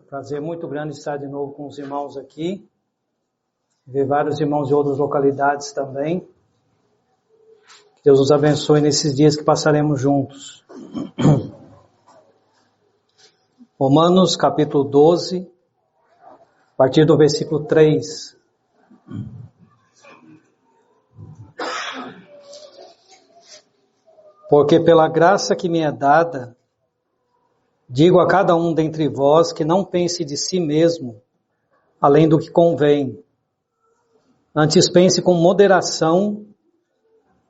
Prazer muito grande estar de novo com os irmãos aqui. Ver vários irmãos de outras localidades também. Que Deus os abençoe nesses dias que passaremos juntos. Romanos capítulo 12, a partir do versículo 3. Porque pela graça que me é dada, digo a cada um dentre vós que não pense de si mesmo, além do que convém. Antes pense com moderação,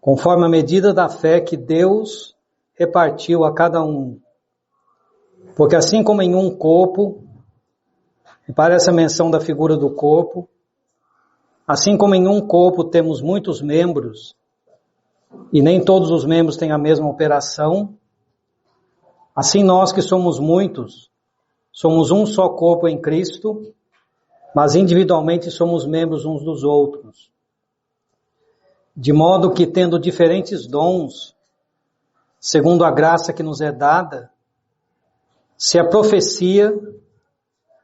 conforme a medida da fé que Deus repartiu a cada um. Porque assim como em um corpo, repare essa menção da figura do corpo, assim como em um corpo temos muitos membros, e nem todos os membros têm a mesma operação, assim nós que somos muitos, somos um só corpo em Cristo, mas individualmente somos membros uns dos outros. De modo que, tendo diferentes dons, segundo a graça que nos é dada, se a profecia,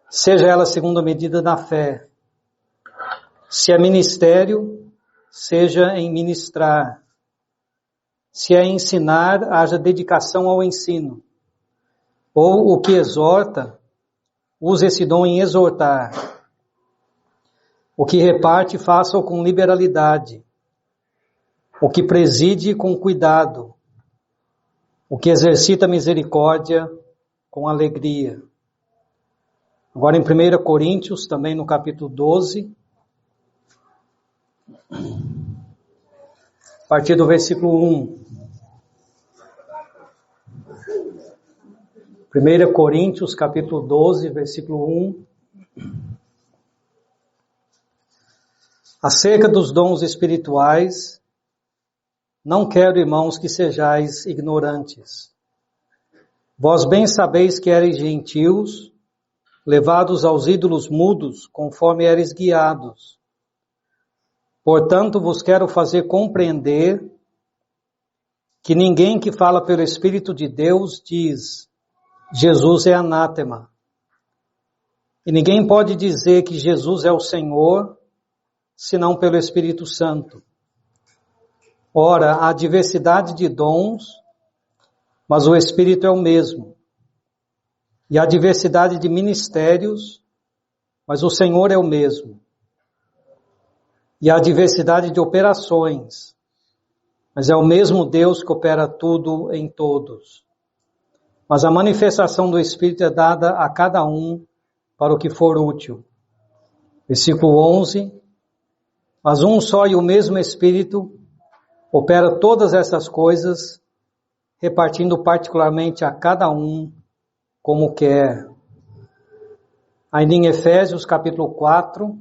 seja ela segundo a medida da fé, se é ministério, seja em ministrar, se é ensinar, haja dedicação ao ensino, ou o que exorta, use esse dom em exortar. O que reparte, faça-o com liberalidade. O que preside, com cuidado. O que exercita misericórdia, com alegria. Agora em 1 Coríntios, também no capítulo 12, a partir do versículo 1. 1 Coríntios, capítulo 12, versículo 1. Acerca dos dons espirituais, não quero, irmãos, que sejais ignorantes. Vós bem sabeis que eres gentios, levados aos ídolos mudos, conforme eres guiados. Portanto, vos quero fazer compreender que ninguém que fala pelo Espírito de Deus diz: Jesus é anátema. E ninguém pode dizer que Jesus é o Senhor, senão pelo Espírito Santo. Ora, há diversidade de dons, mas o Espírito é o mesmo. E há diversidade de ministérios, mas o Senhor é o mesmo. E há diversidade de operações, mas é o mesmo Deus que opera tudo em todos. Mas a manifestação do Espírito é dada a cada um para o que for útil. Versículo 11. Mas um só e o mesmo Espírito opera todas essas coisas, repartindo particularmente a cada um como quer. Ainda em Efésios capítulo 4.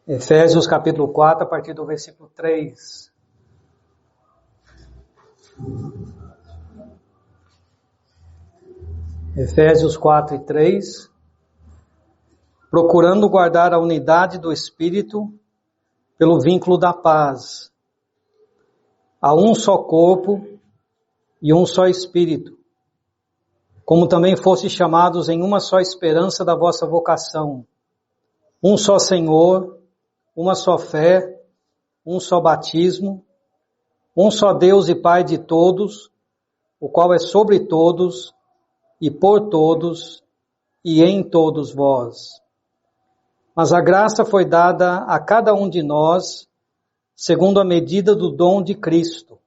Efésios capítulo 4, a partir do versículo 3. Efésios 4 e 3. Procurando guardar a unidade do Espírito pelo vínculo da paz. Há um só corpo e um só Espírito, como também fostes chamados em uma só esperança da vossa vocação. Um só Senhor, uma só fé, um só batismo, um só Deus e Pai de todos, o qual é sobre todos e por todos e em todos vós. Mas a graça foi dada a cada um de nós, segundo a medida do dom de Cristo.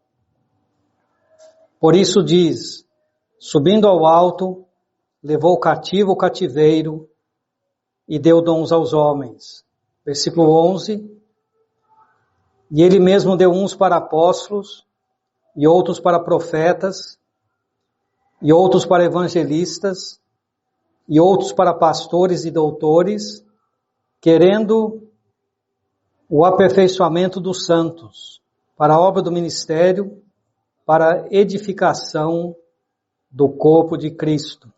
Por isso diz, subindo ao alto, levou cativo o cativeiro e deu dons aos homens. Versículo 11. E ele mesmo deu uns para apóstolos, e outros para profetas, e outros para evangelistas, e outros para pastores e doutores, querendo o aperfeiçoamento dos santos, para a obra do ministério, para a edificação do corpo de Cristo.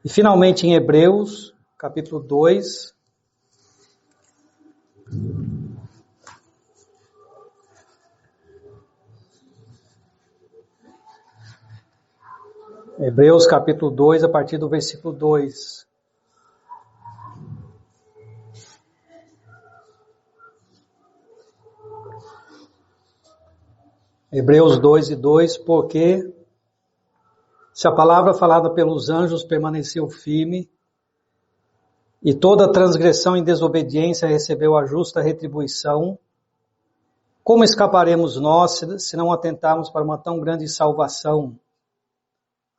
E finalmente em Hebreus, capítulo 2, Hebreus capítulo 2, a partir do versículo 2. Hebreus 2 e 2, porque se a palavra falada pelos anjos permaneceu firme, e toda transgressão e desobediência recebeu a justa retribuição, como escaparemos nós se não atentarmos para uma tão grande salvação,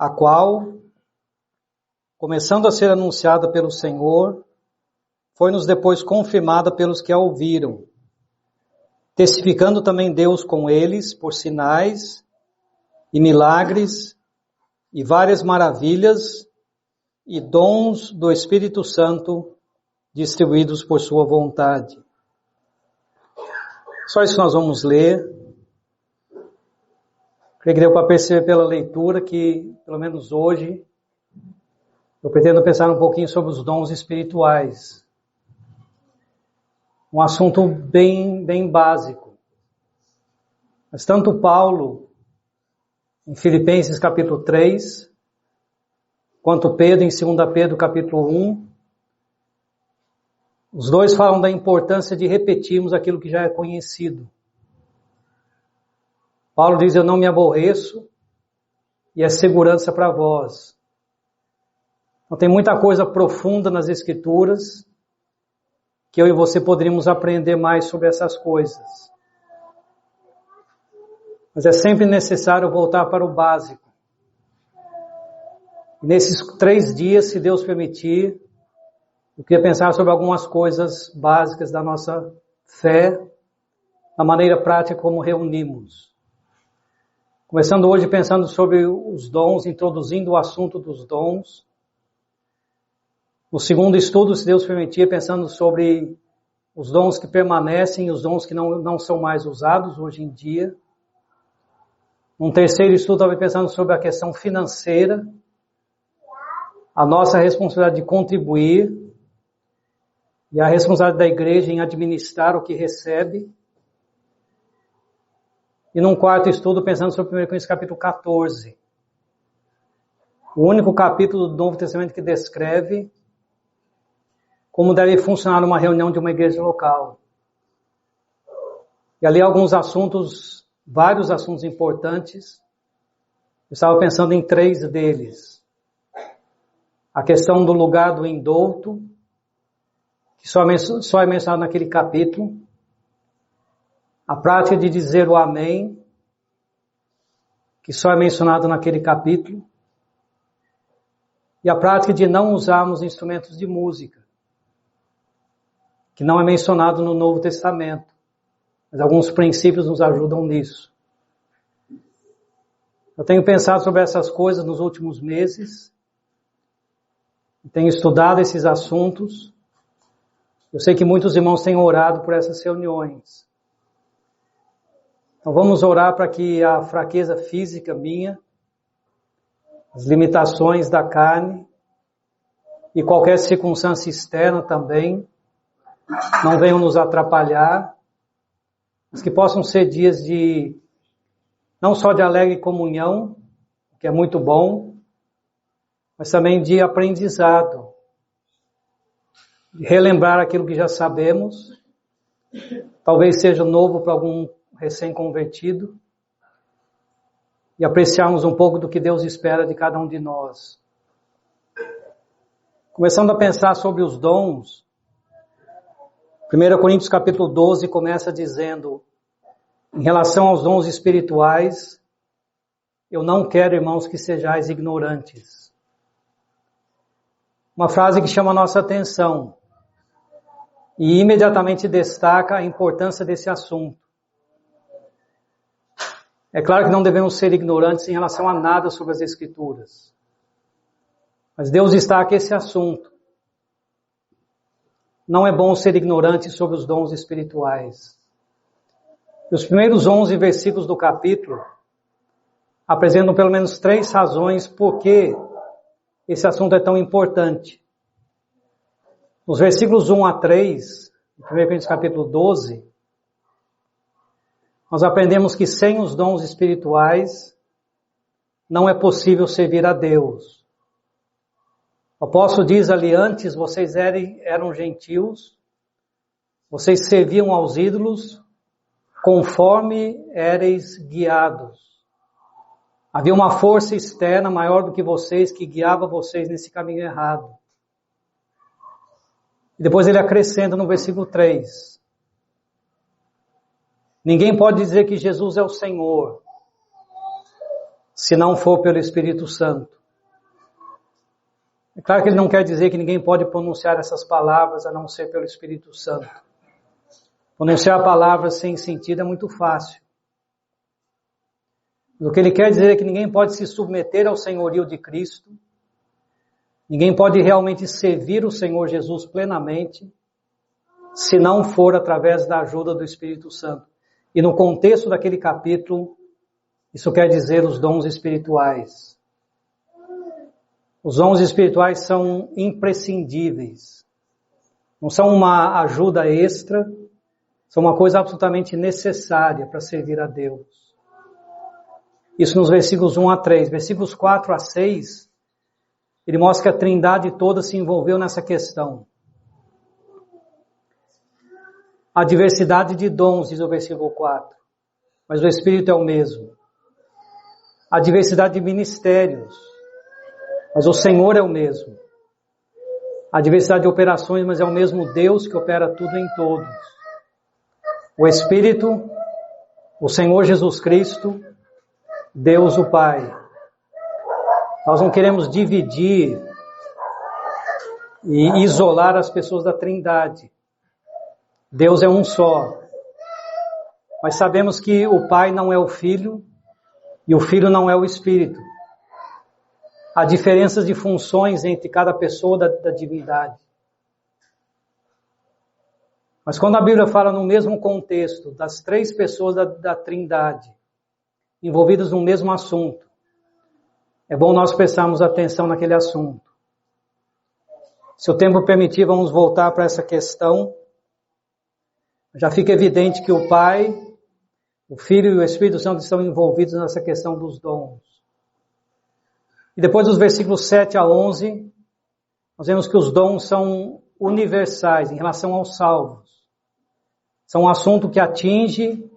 a qual, começando a ser anunciada pelo Senhor, foi-nos depois confirmada pelos que a ouviram, testificando também Deus com eles por sinais e milagres e várias maravilhas e dons do Espírito Santo distribuídos por sua vontade. Só isso que nós vamos ler. Creio que deu para perceber pela leitura que, pelo menos hoje, eu pretendo pensar um pouquinho sobre os dons espirituais. Um assunto bem básico. Mas tanto Paulo, em Filipenses capítulo 3, quanto Pedro, em 2 Pedro capítulo 1, os dois falam da importância de repetirmos aquilo que já é conhecido. Paulo diz, eu não me aborreço, e é segurança para vós. Então tem muita coisa profunda nas Escrituras, que eu e você poderíamos aprender mais sobre essas coisas. Mas é sempre necessário voltar para o básico. E nesses 3 dias, se Deus permitir, eu queria pensar sobre algumas coisas básicas da nossa fé, da maneira prática como reunimos. Começando hoje pensando sobre os dons, introduzindo o assunto dos dons. No segundo estudo, se Deus permitir, pensando sobre os dons que permanecem e os dons que não são mais usados hoje em dia. No terceiro estudo, talvez pensando sobre a questão financeira, a nossa responsabilidade de contribuir e a responsabilidade da igreja em administrar o que recebe. E num quarto estudo, pensando sobre 1 Coríntios capítulo 14. O único capítulo do Novo Testamento que descreve como deve funcionar uma reunião de uma igreja local. E ali alguns assuntos, vários assuntos importantes. Eu estava pensando em 3 deles. A questão do lugar do indulto, que só é mencionado naquele capítulo. A prática de dizer o amém, que só é mencionado naquele capítulo. E a prática de não usarmos instrumentos de música, que não é mencionado no Novo Testamento. Mas alguns princípios nos ajudam nisso. Eu tenho pensado sobre essas coisas nos últimos meses. Tenho estudado esses assuntos. Eu sei que muitos irmãos têm orado por essas reuniões. Então vamos orar para que a fraqueza física minha, as limitações da carne e qualquer circunstância externa também não venham nos atrapalhar, mas que possam ser dias de não só de alegre comunhão, que é muito bom, mas também de aprendizado, de relembrar aquilo que já sabemos, talvez seja novo para algum recém-convertido, e apreciarmos um pouco do que Deus espera de cada um de nós. Começando a pensar sobre os dons, 1 Coríntios capítulo 12 começa dizendo, em relação aos dons espirituais, eu não quero, irmãos, que sejais ignorantes. Uma frase que chama a nossa atenção e imediatamente destaca a importância desse assunto. É claro que não devemos ser ignorantes em relação a nada sobre as Escrituras. Mas Deus destaca esse assunto. Não é bom ser ignorante sobre os dons espirituais. E os primeiros 11 versículos do capítulo apresentam pelo menos 3 razões por que esse assunto é tão importante. Nos versículos 1 a 3, em 1 Coríntios capítulo 12, nós aprendemos que sem os dons espirituais, não é possível servir a Deus. O apóstolo diz ali, antes vocês eram gentios, vocês serviam aos ídolos conforme éreis guiados. Havia uma força externa maior do que vocês que guiava vocês nesse caminho errado. E depois ele acrescenta no versículo 3. Ninguém pode dizer que Jesus é o Senhor, se não for pelo Espírito Santo. É claro que ele não quer dizer que ninguém pode pronunciar essas palavras a não ser pelo Espírito Santo. Pronunciar palavras sem sentido é muito fácil. O que ele quer dizer é que ninguém pode se submeter ao senhorio de Cristo, ninguém pode realmente servir o Senhor Jesus plenamente, se não for através da ajuda do Espírito Santo. E no contexto daquele capítulo, isso quer dizer os dons espirituais. Os dons espirituais são imprescindíveis. Não são uma ajuda extra, são uma coisa absolutamente necessária para servir a Deus. Isso nos versículos 1 a 3. Versículos 4 a 6, ele mostra que a Trindade toda se envolveu nessa questão. A diversidade de dons, diz o versículo 4, mas o Espírito é o mesmo. A diversidade de ministérios, mas o Senhor é o mesmo. A diversidade de operações, mas é o mesmo Deus que opera tudo em todos. O Espírito, o Senhor Jesus Cristo, Deus o Pai. Nós não queremos dividir e isolar as pessoas da Trindade. Deus é um só. Mas sabemos que o Pai não é o Filho e o Filho não é o Espírito. Há diferenças de funções entre cada pessoa da divindade. Mas quando a Bíblia fala no mesmo contexto das três pessoas da Trindade, envolvidas no mesmo assunto, é bom nós prestarmos atenção naquele assunto. Se o tempo permitir, vamos voltar para essa questão. Já fica evidente que o Pai, o Filho e o Espírito Santo estão envolvidos nessa questão dos dons. E depois dos versículos 7 a 11, nós vemos que os dons são universais em relação aos salvos. São um assunto que atinge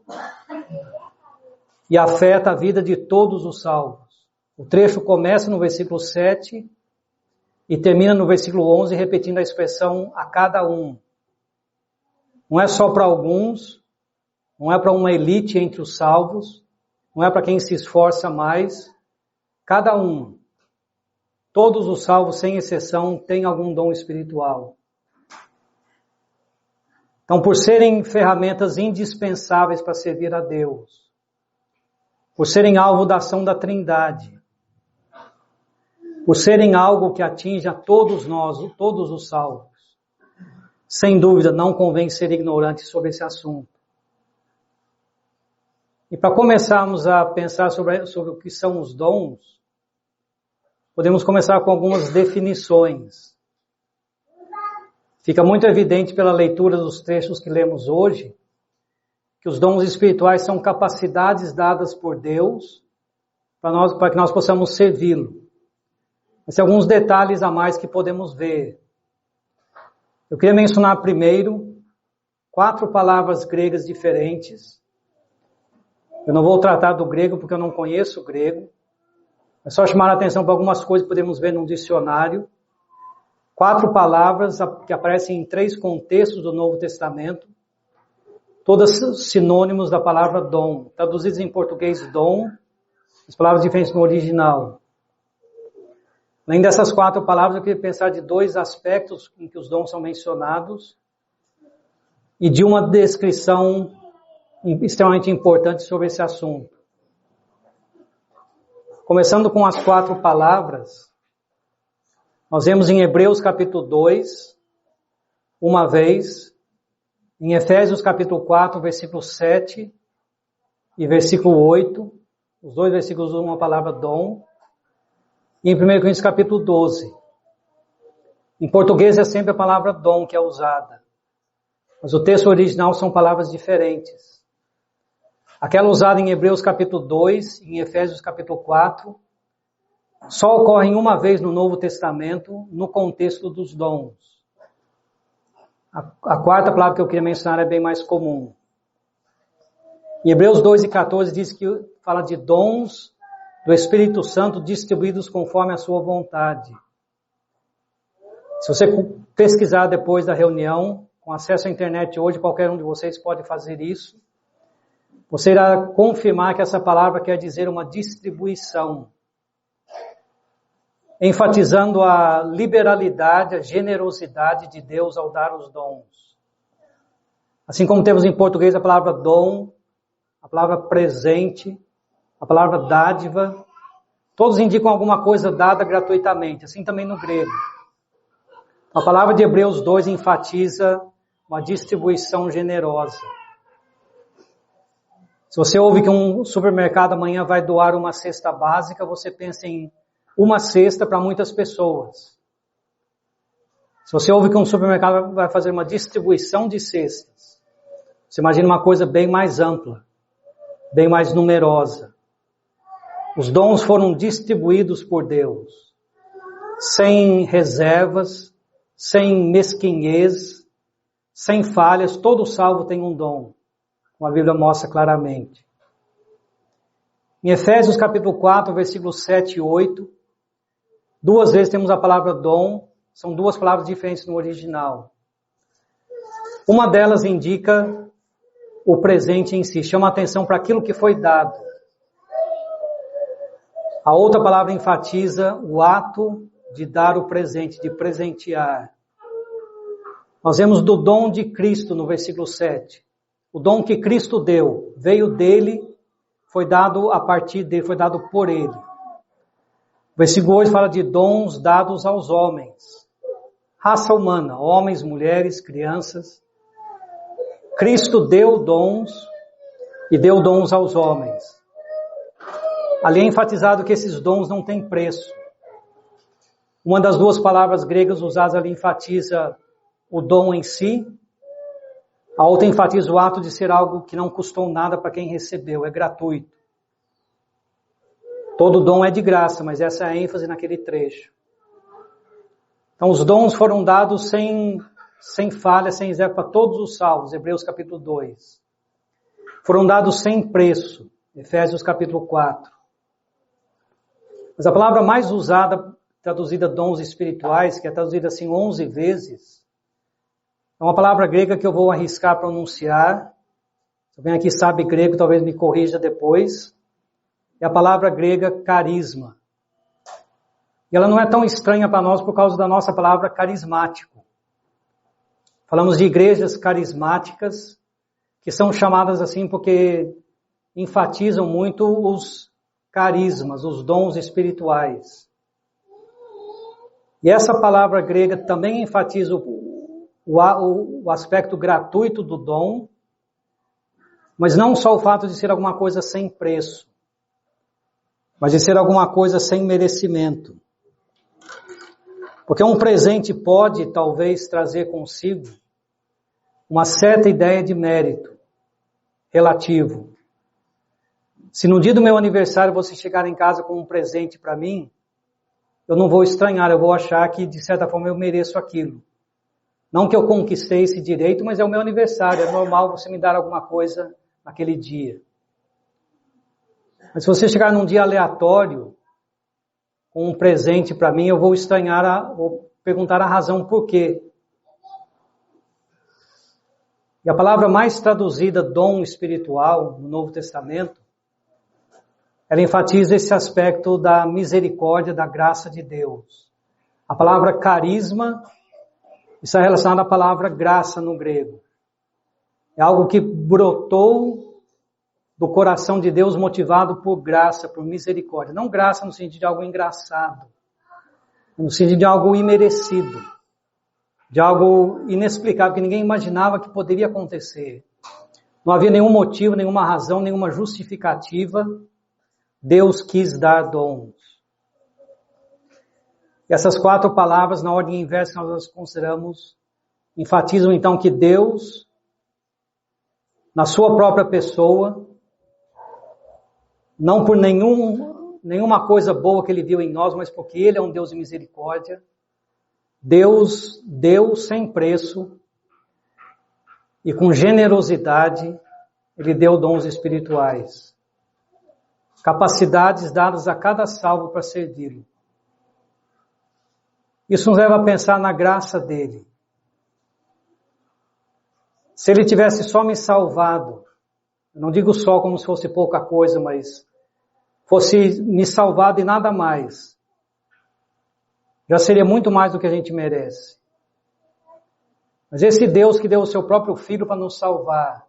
e afeta a vida de todos os salvos. O trecho começa no versículo 7 e termina no versículo 11, repetindo a expressão a cada um. Não é só para alguns, não é para uma elite entre os salvos, não é para quem se esforça mais. Cada um, todos os salvos, sem exceção, têm algum dom espiritual. Então, por serem ferramentas indispensáveis para servir a Deus, por serem alvo da ação da Trindade, por serem algo que atinge a todos nós, todos os salvos, sem dúvida não convém ser ignorante sobre esse assunto. E para começarmos a pensar sobre o que são os dons, podemos começar com algumas definições. Fica muito evidente pela leitura dos trechos que lemos hoje, que os dons espirituais são capacidades dadas por Deus para que nós possamos servi-lo. Mas tem alguns detalhes a mais que podemos ver. Eu queria mencionar primeiro 4 palavras gregas diferentes. Eu não vou tratar do grego porque eu não conheço o grego. É só chamar a atenção para algumas coisas que podemos ver num dicionário. 4 palavras que aparecem em 3 contextos do Novo Testamento. Todas sinônimos da palavra dom. Traduzidas em português dom, as palavras diferentes no original. Além dessas 4 palavras, eu queria pensar de 2 aspectos em que os dons são mencionados e de uma descrição extremamente importante sobre esse assunto. Começando com as 4 palavras, nós vemos em Hebreus capítulo 2, uma vez, em Efésios capítulo 4, versículo 7 e versículo 8, os 2 versículos usam a palavra dom, e em 1 Coríntios capítulo 12. Em português é sempre a palavra dom que é usada, mas o texto original são palavras diferentes. Aquela usada em Hebreus capítulo 2 e em Efésios capítulo 4 só ocorrem uma vez no Novo Testamento, no contexto dos dons. A quarta palavra que eu queria mencionar é bem mais comum. Em Hebreus 2:14 diz que fala de dons do Espírito Santo distribuídos conforme a sua vontade. Se você pesquisar depois da reunião, com acesso à internet hoje, qualquer um de vocês pode fazer isso, você irá confirmar que essa palavra quer dizer uma distribuição, enfatizando a liberalidade, a generosidade de Deus ao dar os dons. Assim como temos em português a palavra dom, a palavra presente, a palavra dádiva, todos indicam alguma coisa dada gratuitamente, assim também no grego. A palavra de Hebreus 2 enfatiza uma distribuição generosa. Se você ouve que um supermercado amanhã vai doar uma cesta básica, você pensa em uma cesta para muitas pessoas. Se você ouve que um supermercado vai fazer uma distribuição de cestas, você imagina uma coisa bem mais ampla, bem mais numerosa. Os dons foram distribuídos por Deus, sem reservas, sem mesquinhez, sem falhas. Todo salvo tem um dom, como a Bíblia mostra claramente. Em Efésios capítulo 4, versículos 7 e 8, duas vezes temos a palavra dom, são duas palavras diferentes no original. Uma delas indica o presente em si, chama a atenção para aquilo que foi dado. A outra palavra enfatiza o ato de dar o presente, de presentear. Nós vemos do dom de Cristo no versículo 7. O dom que Cristo deu, veio dele, foi dado a partir dele, foi dado por ele. O versículo 8 fala de dons dados aos homens. Raça humana, homens, mulheres, crianças. Cristo deu dons e deu dons aos homens. Ali é enfatizado que esses dons não têm preço. Uma das duas palavras gregas usadas ali enfatiza o dom em si. A outra enfatiza o ato de ser algo que não custou nada para quem recebeu, é gratuito. Todo dom é de graça, mas essa é a ênfase naquele trecho. Então os dons foram dados sem falha, sem reserva para todos os salvos, Hebreus capítulo 2. Foram dados sem preço, Efésios capítulo 4. Mas a palavra mais usada, traduzida dons espirituais, que é traduzida assim 11 vezes, é uma palavra grega que eu vou arriscar pronunciar. Se alguém aqui sabe grego, talvez me corrija depois. É a palavra grega carisma. E ela não é tão estranha para nós por causa da nossa palavra carismático. Falamos de igrejas carismáticas, que são chamadas assim porque enfatizam muito os carismas, os dons espirituais. E essa palavra grega também enfatiza o aspecto gratuito do dom, mas não só o fato de ser alguma coisa sem preço, mas de ser alguma coisa sem merecimento. Porque um presente pode, talvez, trazer consigo uma certa ideia de mérito relativo. Se no dia do meu aniversário você chegar em casa com um presente para mim, eu não vou estranhar, eu vou achar que, de certa forma, eu mereço aquilo. Não que eu conquistei esse direito, mas é o meu aniversário, é normal você me dar alguma coisa naquele dia. Mas se você chegar num dia aleatório, com um presente para mim, eu vou estranhar, vou perguntar a razão por quê. E a palavra mais traduzida, dom espiritual, no Novo Testamento, ela enfatiza esse aspecto da misericórdia, da graça de Deus. A palavra carisma está relacionada à palavra graça no grego. É algo que brotou do coração de Deus motivado por graça, por misericórdia. Não graça no sentido de algo engraçado, no sentido de algo imerecido, de algo inexplicável, que ninguém imaginava que poderia acontecer. Não havia nenhum motivo, nenhuma razão, nenhuma justificativa. Deus quis dar dons. E essas quatro palavras, na ordem inversa que nós as consideramos, enfatizam então que Deus, na sua própria pessoa, não por nenhum nenhuma coisa boa que Ele viu em nós, mas porque Ele é um Deus de misericórdia. Deus deu sem preço e com generosidade Ele deu dons espirituais. Capacidades dadas a cada salvo para servi-lo. Isso nos leva a pensar na graça dele. Se ele tivesse só me salvado, não digo só como se fosse pouca coisa, mas fosse me salvado e nada mais, já seria muito mais do que a gente merece. Mas esse Deus que deu o seu próprio Filho para nos salvar,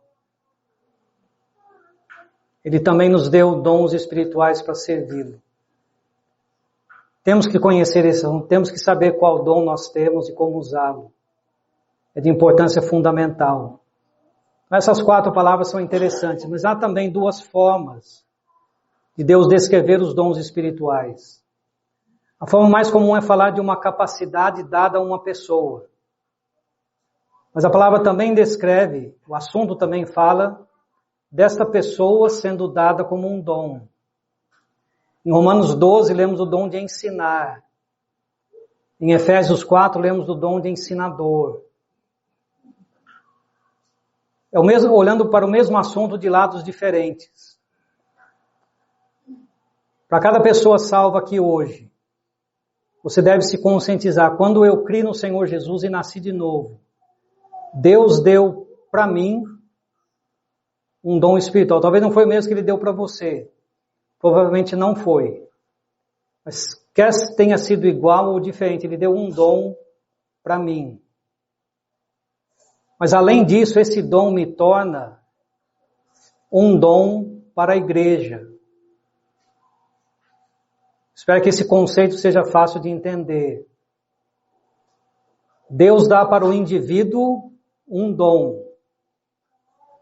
Ele também nos deu dons espirituais para servi-lo. Temos que conhecer esse dom, temos que saber qual dom nós temos e como usá-lo. É de importância fundamental. Essas 4 palavras são interessantes, mas há também 2 formas de Deus descrever os dons espirituais. A forma mais comum é falar de uma capacidade dada a uma pessoa. Mas a palavra também descreve, o assunto também fala desta pessoa sendo dada como um dom. Em Romanos 12 lemos o dom de ensinar. Em Efésios 4 lemos o dom de ensinador. É o mesmo, olhando para o mesmo assunto de lados diferentes. Para cada pessoa salva aqui hoje, você deve se conscientizar. Quando eu criei no Senhor Jesus e nasci de novo, Deus deu para mim um dom espiritual. Talvez não foi o mesmo que Ele deu para você. Provavelmente não foi. Mas quer tenha sido igual ou diferente, Ele deu um dom para mim. Mas além disso, esse dom me torna um dom para a igreja. Espero que esse conceito seja fácil de entender. Deus dá para o indivíduo um dom,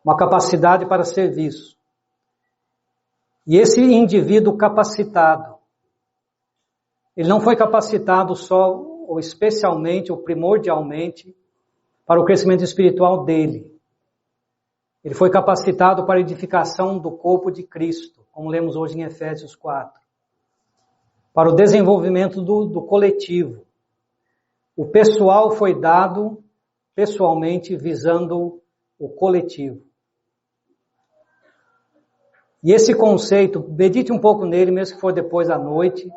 uma capacidade para serviço. E esse indivíduo capacitado, ele não foi capacitado só, ou especialmente, ou primordialmente, para o crescimento espiritual dele. Ele foi capacitado para a edificação do corpo de Cristo, como lemos hoje em Efésios 4. Para o desenvolvimento do coletivo. O pessoal foi dado pessoalmente visando o coletivo. E esse conceito, medite um pouco nele, mesmo que for depois à noite.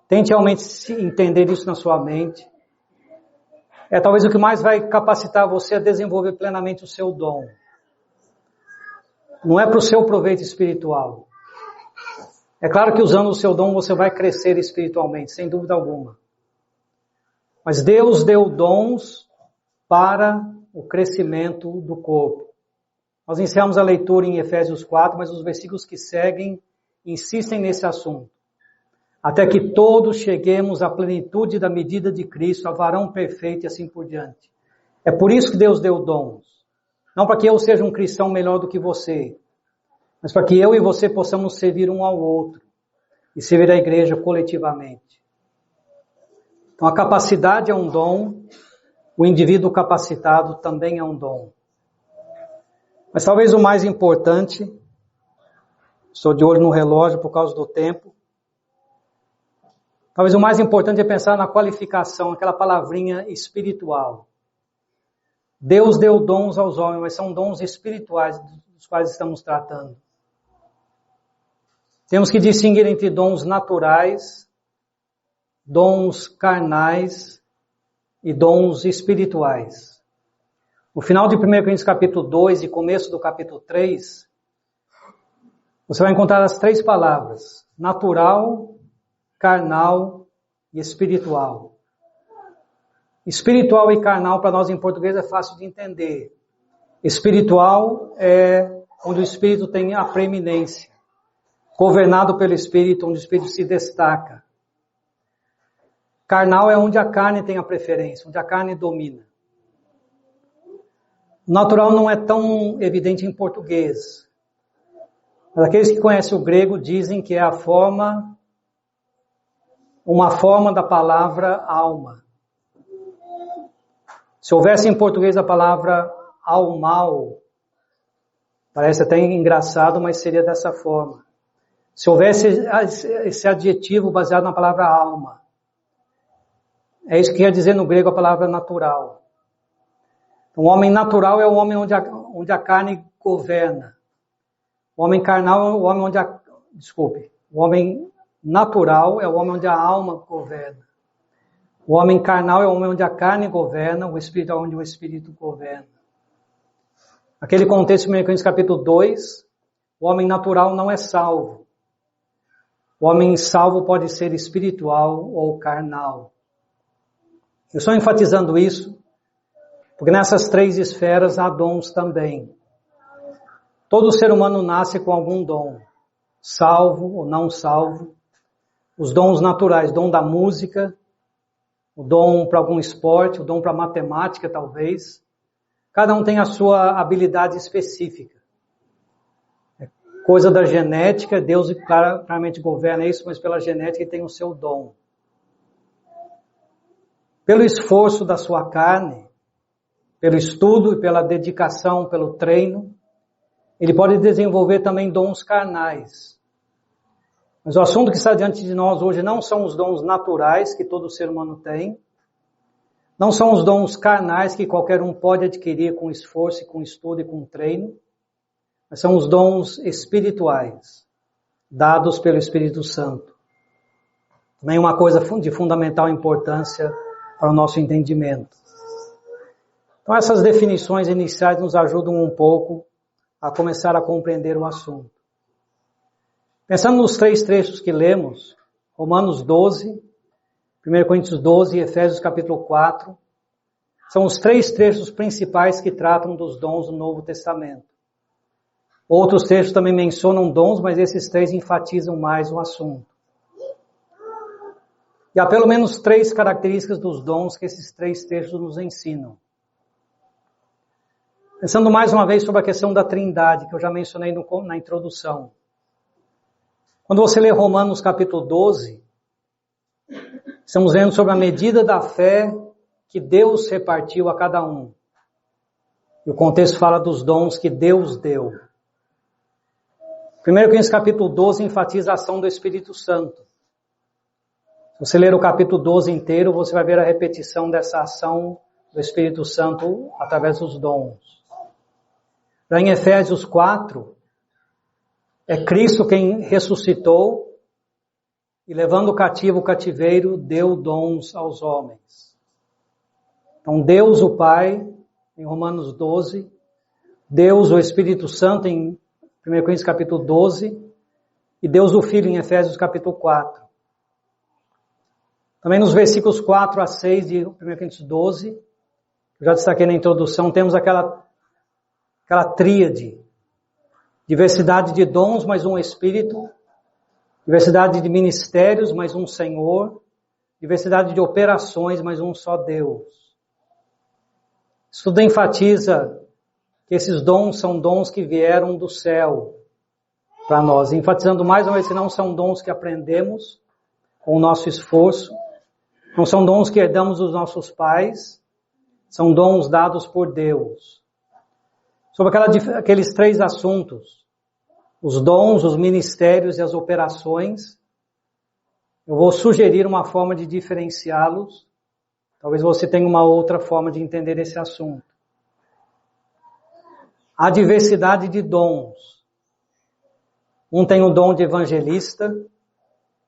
Tente realmente entender isso na sua mente. É talvez o que mais vai capacitar você a desenvolver plenamente o seu dom. Não é para o seu proveito espiritual. É claro que usando o seu dom você vai crescer espiritualmente, sem dúvida alguma. Mas Deus deu dons para o crescimento do corpo. Nós encerramos a leitura em Efésios 4, mas os versículos que seguem insistem nesse assunto. Até que todos cheguemos à plenitude da medida de Cristo, a varão perfeito e assim por diante. É por isso que Deus deu dons. Não para que eu seja um cristão melhor do que você, mas para que eu e você possamos servir um ao outro e servir a igreja coletivamente. Então a capacidade é um dom, o indivíduo capacitado também é um dom. Mas talvez o mais importante, estou de olho no relógio por causa do tempo, talvez o mais importante é pensar na qualificação, aquela palavrinha espiritual. Deus deu dons aos homens, mas são dons espirituais dos quais estamos tratando. Temos que distinguir entre dons naturais, dons carnais e dons espirituais. No final de 1 Coríntios capítulo 2 e começo do capítulo 3, você vai encontrar as 3 palavras: natural, carnal e espiritual. Espiritual e carnal para nós em português é fácil de entender. Espiritual é onde o Espírito tem a preeminência. Governado pelo Espírito, onde o Espírito se destaca. Carnal é onde a carne tem a preferência, onde a carne domina. O natural não é tão evidente em português. Mas aqueles que conhecem o grego dizem que é uma forma da palavra alma. Se houvesse em português a palavra almal, parece até engraçado, mas seria dessa forma. Se houvesse esse adjetivo baseado na palavra alma, é isso que quer dizer no grego a palavra natural. O homem natural é o homem onde a carne governa. O homem carnal é o homem o homem natural é o homem onde a alma governa. O homem carnal é o homem onde a carne governa, o espírito é onde o espírito governa. Aquele contexto, em 1 Coríntios capítulo 2, o homem natural não é salvo. O homem salvo pode ser espiritual ou carnal. Eu estou enfatizando isso, porque nessas 3 esferas há dons também. Todo ser humano nasce com algum dom, salvo ou não salvo. Os dons naturais, dom da música, o dom para algum esporte, o dom para matemática talvez. Cada um tem a sua habilidade específica. É coisa da genética, Deus claramente governa isso, mas pela genética ele tem o seu dom. Pelo esforço da sua carne, pelo estudo e pela dedicação, pelo treino, ele pode desenvolver também dons carnais. Mas o assunto que está diante de nós hoje não são os dons naturais que todo ser humano tem, não são os dons carnais que qualquer um pode adquirir com esforço, com estudo e com treino, mas são os dons espirituais, dados pelo Espírito Santo. Também uma coisa de fundamental importância para o nosso entendimento. Então essas definições iniciais nos ajudam um pouco a começar a compreender o assunto. Pensando nos 3 trechos que lemos, Romanos 12, 1 Coríntios 12 e Efésios capítulo 4, são os 3 trechos principais que tratam dos dons do Novo Testamento. Outros trechos também mencionam dons, mas esses 3 enfatizam mais o assunto. E há pelo menos 3 características dos dons que esses 3 trechos nos ensinam. Pensando mais uma vez sobre a questão da Trindade, que eu já mencionei na introdução. Quando você lê Romanos capítulo 12, estamos vendo sobre a medida da fé que Deus repartiu a cada um. E o contexto fala dos dons que Deus deu. 1 Coríntios capítulo 12 enfatiza a ação do Espírito Santo. Se você ler o capítulo 12 inteiro, você vai ver a repetição dessa ação do Espírito Santo através dos dons. Já em Efésios 4, é Cristo quem ressuscitou e levando o cativo o cativeiro, deu dons aos homens. Então Deus o Pai, em Romanos 12, Deus o Espírito Santo em 1 Coríntios capítulo 12 e Deus o Filho em Efésios capítulo 4. Também nos versículos 4 a 6 de 1 Coríntios 12, eu já destaquei na introdução, temos aquela tríade. Diversidade de dons, mas um Espírito. Diversidade de ministérios, mas um Senhor. Diversidade de operações, mas um só Deus. Isso tudo enfatiza que esses dons são dons que vieram do céu para nós. Enfatizando mais uma vez que não são dons que aprendemos com o nosso esforço. Não são dons que herdamos dos nossos pais. São dons dados por Deus. Sobre aqueles 3 assuntos, os dons, os ministérios e as operações, eu vou sugerir uma forma de diferenciá-los. Talvez você tenha uma outra forma de entender esse assunto. Há diversidade de dons. Um tem o dom de evangelista,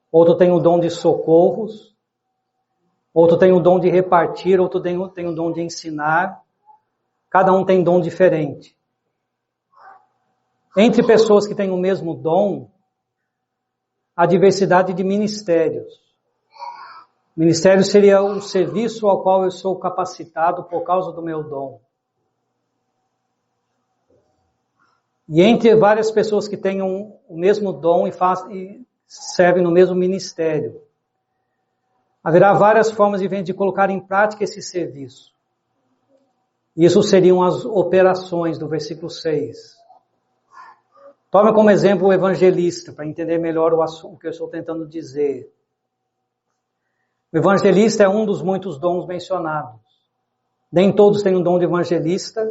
outro tem o dom de socorros, outro tem o dom de repartir, outro tem o dom de ensinar. Cada um tem dom diferente. Entre pessoas que têm o mesmo dom, há diversidade de ministérios. Ministério seria o serviço ao qual eu sou capacitado por causa do meu dom. E entre várias pessoas que tenham o mesmo dom e servem no mesmo ministério, haverá várias formas de colocar em prática esse serviço. Isso seriam as operações do versículo 6. Tome como exemplo o evangelista, para entender melhor o assunto que eu estou tentando dizer. O evangelista é um dos muitos dons mencionados. Nem todos têm o dom de evangelista,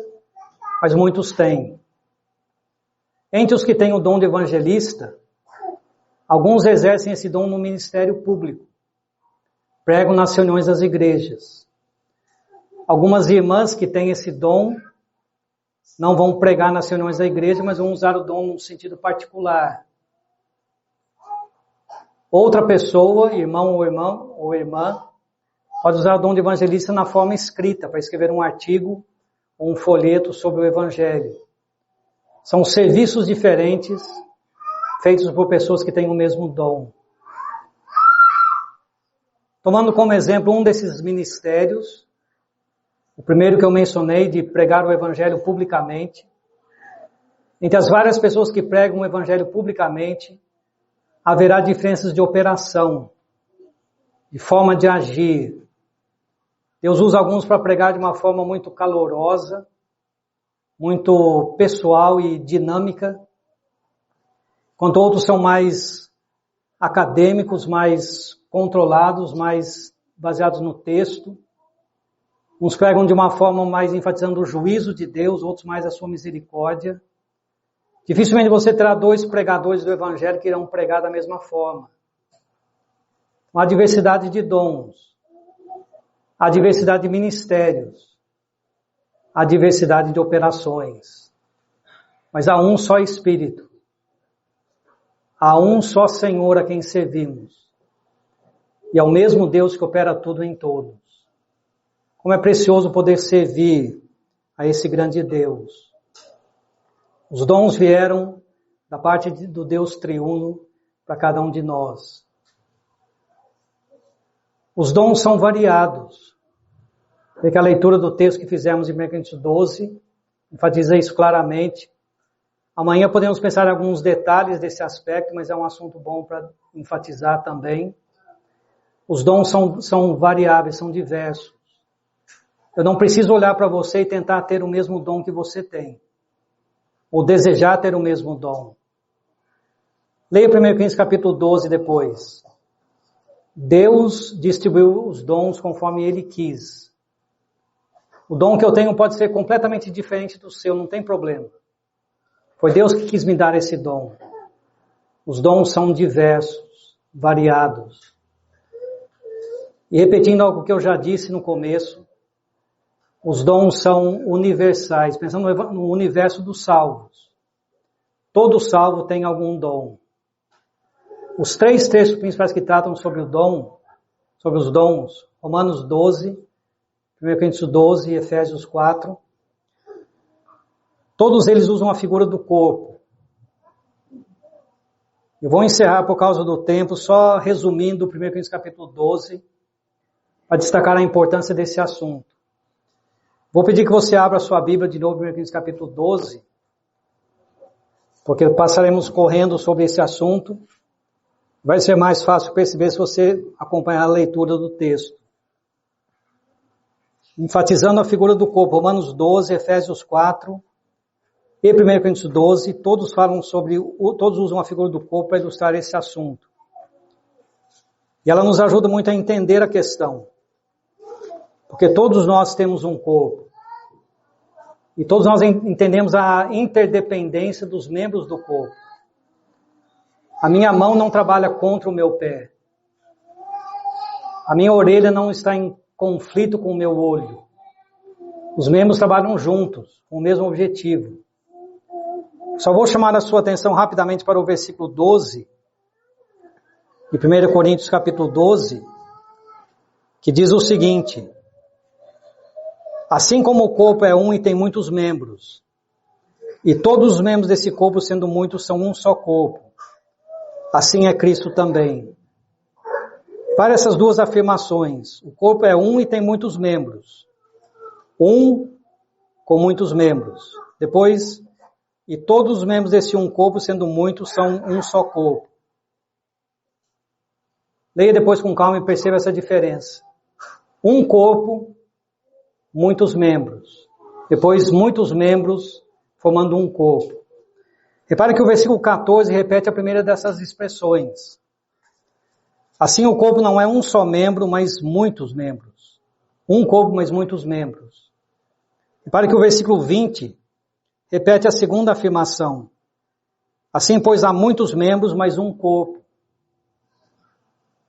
mas muitos têm. Entre os que têm o dom de evangelista, Alguns exercem esse dom no ministério público. Pregam nas reuniões das igrejas. Algumas irmãs que têm esse dom não vão pregar nas reuniões da igreja, mas vão usar o dom num sentido particular. Outra pessoa, irmão ou irmã, pode usar o dom de evangelista na forma escrita, para escrever um artigo ou um folheto sobre o evangelho. São serviços diferentes, feitos por pessoas que têm o mesmo dom. Tomando como exemplo um desses ministérios, o primeiro que eu mencionei, de pregar o evangelho publicamente. Entre as várias pessoas que pregam o evangelho publicamente, haverá diferenças de operação, de forma de agir. Deus usa alguns para pregar de uma forma muito calorosa, muito pessoal e dinâmica, enquanto outros são mais acadêmicos, mais controlados, mais baseados no texto. Uns pregam de uma forma mais enfatizando o juízo de Deus, outros mais a sua misericórdia. Dificilmente você terá dois pregadores do evangelho que irão pregar da mesma forma. Há diversidade de dons, há diversidade de ministérios, há diversidade de operações. Mas há um só Espírito, há um só Senhor a quem servimos. E é o mesmo Deus que opera tudo em todos. Como é precioso poder servir a esse grande Deus. Os dons vieram da parte do Deus triuno para cada um de nós. Os dons são variados. Porque a leitura do texto que fizemos em 1 Coríntios 12 enfatiza isso claramente. Amanhã podemos pensar em alguns detalhes desse aspecto, mas é um assunto bom para enfatizar também. Os dons são variáveis, são diversos. Eu não preciso olhar para você e tentar ter o mesmo dom que você tem. Ou desejar ter o mesmo dom. Leia 1 Coríntios capítulo 12 depois. Deus distribuiu os dons conforme Ele quis. O dom que eu tenho pode ser completamente diferente do seu, não tem problema. Foi Deus que quis me dar esse dom. Os dons são diversos, variados. E repetindo algo que eu já disse no começo, os dons são universais, pensando no universo dos salvos. Todo salvo tem algum dom. Os três textos principais que tratam sobre o dom, sobre os dons, Romanos 12, 1 Coríntios 12 e Efésios 4, todos eles usam a figura do corpo. Eu vou encerrar por causa do tempo, só resumindo 1 Coríntios capítulo 12, para destacar a importância desse assunto. Vou pedir que você abra a sua Bíblia de novo, 1 Coríntios capítulo 12, porque passaremos correndo sobre esse assunto. Vai ser mais fácil perceber se você acompanhar a leitura do texto. Enfatizando a figura do corpo, Romanos 12, Efésios 4 e 1 Coríntios 12, todos usam a figura do corpo para ilustrar esse assunto. E ela nos ajuda muito a entender a questão. Porque todos nós temos um corpo. E todos nós entendemos a interdependência dos membros do corpo. A minha mão não trabalha contra o meu pé. A minha orelha não está em conflito com o meu olho. Os membros trabalham juntos, com o mesmo objetivo. Só vou chamar a sua atenção rapidamente para o versículo 12, de 1 Coríntios capítulo 12, que diz o seguinte: assim como o corpo é um e tem muitos membros, e todos os membros desse corpo, sendo muitos, são um só corpo, assim é Cristo também. Para essas duas afirmações, o corpo é um e tem muitos membros. Um com muitos membros. Depois, e todos os membros desse um corpo, sendo muitos, são um só corpo. Leia depois com calma e perceba essa diferença. Um corpo, muitos membros. Depois, muitos membros formando um corpo. Repare que o versículo 14 repete a primeira dessas expressões. Assim, o corpo não é um só membro, mas muitos membros. Um corpo, mas muitos membros. Repare que o versículo 20 repete a segunda afirmação. Assim, pois há muitos membros, mas um corpo.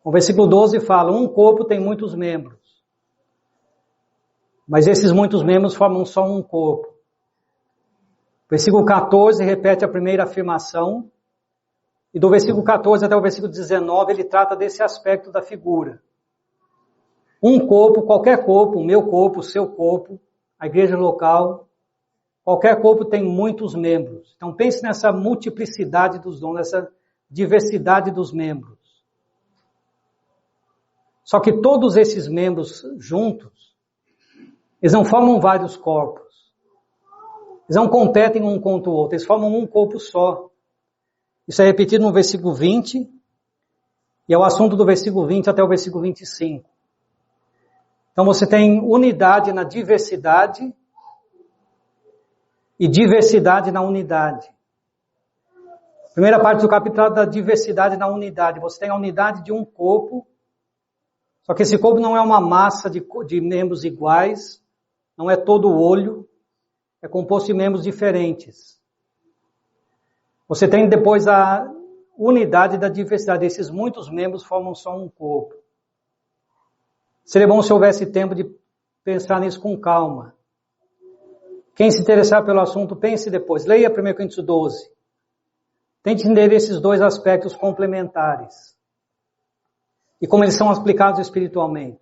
O versículo 12 fala, um corpo tem muitos membros, mas esses muitos membros formam só um corpo. O versículo 14 repete a primeira afirmação, e do versículo 14 até o versículo 19 ele trata desse aspecto da figura. Um corpo, qualquer corpo, o meu corpo, o seu corpo, a igreja local, qualquer corpo tem muitos membros. Então pense nessa multiplicidade dos dons, nessa diversidade dos membros. Só que todos esses membros juntos, eles não formam vários corpos. Eles não competem um contra o outro, eles formam um corpo só. Isso é repetido no versículo 20, e é o assunto do versículo 20 até o versículo 25. Então você tem unidade na diversidade e diversidade na unidade. A primeira parte do capítulo trata da diversidade na unidade. Você tem a unidade de um corpo, só que esse corpo não é uma massa de membros iguais, não é todo o olho, é composto de membros diferentes. Você tem depois a unidade da diversidade. Esses muitos membros formam só um corpo. Seria bom se houvesse tempo de pensar nisso com calma. Quem se interessar pelo assunto, pense depois. Leia 1 Coríntios 12. Tente entender esses dois aspectos complementares. E como eles são aplicados espiritualmente.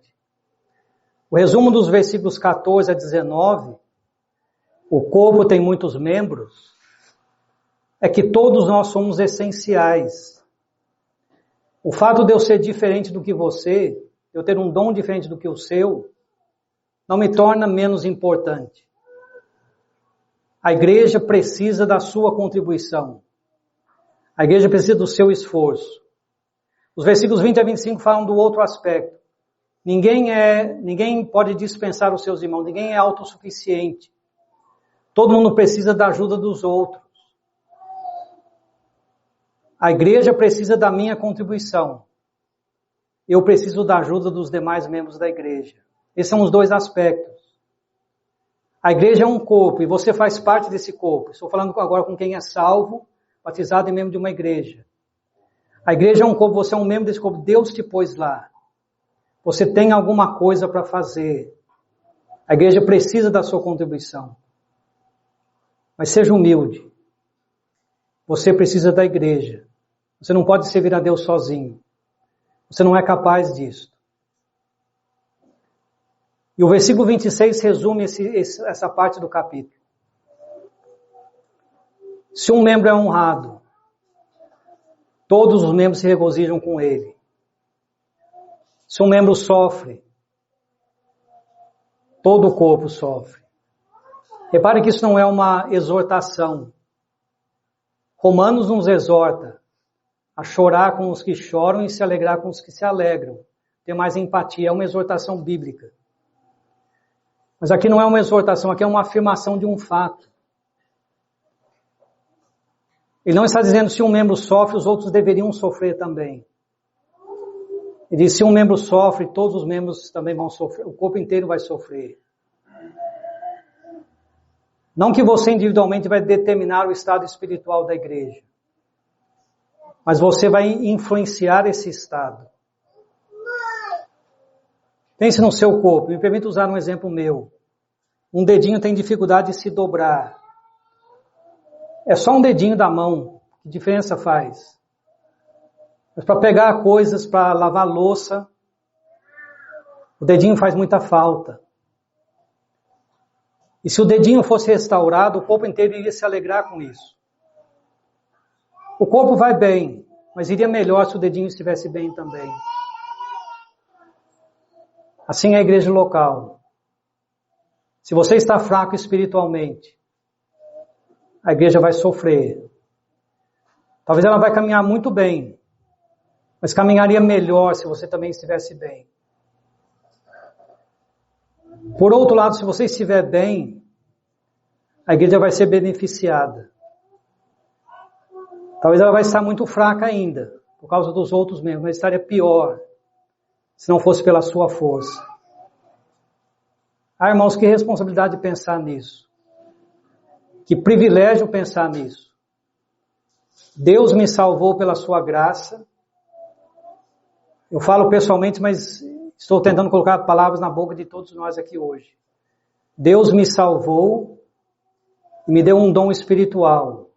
O resumo dos versículos 14 a 19, o corpo tem muitos membros, é que todos nós somos essenciais. O fato de eu ser diferente do que você, eu ter um dom diferente do que o seu, não me torna menos importante. A igreja precisa da sua contribuição. A igreja precisa do seu esforço. Os versículos 20 a 25 falam do outro aspecto. Ninguém pode dispensar os seus irmãos, ninguém é autossuficiente. Todo mundo precisa da ajuda dos outros. A igreja precisa da minha contribuição. Eu preciso da ajuda dos demais membros da igreja. Esses são os dois aspectos. A igreja é um corpo e você faz parte desse corpo. Estou falando agora com quem é salvo, batizado e membro de uma igreja. A igreja é um corpo, você é um membro desse corpo. Deus te pôs lá. Você tem alguma coisa para fazer. A igreja precisa da sua contribuição. Mas seja humilde. Você precisa da igreja. Você não pode servir a Deus sozinho. Você não é capaz disso. E o versículo 26 resume essa parte do capítulo. Se um membro é honrado, todos os membros se regozijam com ele. Se um membro sofre, todo o corpo sofre. Repare que isso não é uma exortação. Romanos nos exorta a chorar com os que choram e se alegrar com os que se alegram. Ter mais empatia, é uma exortação bíblica. Mas aqui não é uma exortação, aqui é uma afirmação de um fato. Ele não está dizendo se um membro sofre, os outros deveriam sofrer também. Ele diz, se um membro sofre, todos os membros também vão sofrer, o corpo inteiro vai sofrer. Não que você individualmente vai determinar o estado espiritual da igreja, mas você vai influenciar esse estado. Pense no seu corpo, me permita usar um exemplo meu. Um dedinho tem dificuldade de se dobrar. É só um dedinho da mão, que diferença faz? Mas para pegar coisas, para lavar louça, o dedinho faz muita falta. E se o dedinho fosse restaurado, o corpo inteiro iria se alegrar com isso. O corpo vai bem, mas iria melhor se o dedinho estivesse bem também. Assim é a igreja local. Se você está fraco espiritualmente, a igreja vai sofrer. Talvez ela vai caminhar muito bem, mas caminharia melhor se você também estivesse bem. Por outro lado, se você estiver bem, a igreja vai ser beneficiada. Talvez ela vai estar muito fraca ainda, por causa dos outros membros, mas estaria pior se não fosse pela sua força. Ah, irmãos, que responsabilidade pensar nisso. Que privilégio pensar nisso. Deus me salvou pela sua graça. Eu falo pessoalmente, mas estou tentando colocar palavras na boca de todos nós aqui hoje. Deus me salvou e me deu um dom espiritual.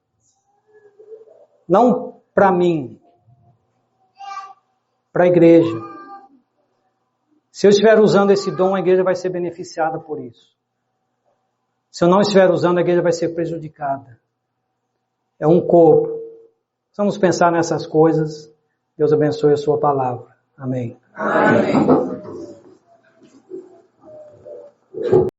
Não para mim, para a igreja. Se eu estiver usando esse dom, a igreja vai ser beneficiada por isso. Se eu não estiver usando, a igreja vai ser prejudicada. É um corpo. Vamos pensar nessas coisas. Deus abençoe a sua palavra. Amém. Amém.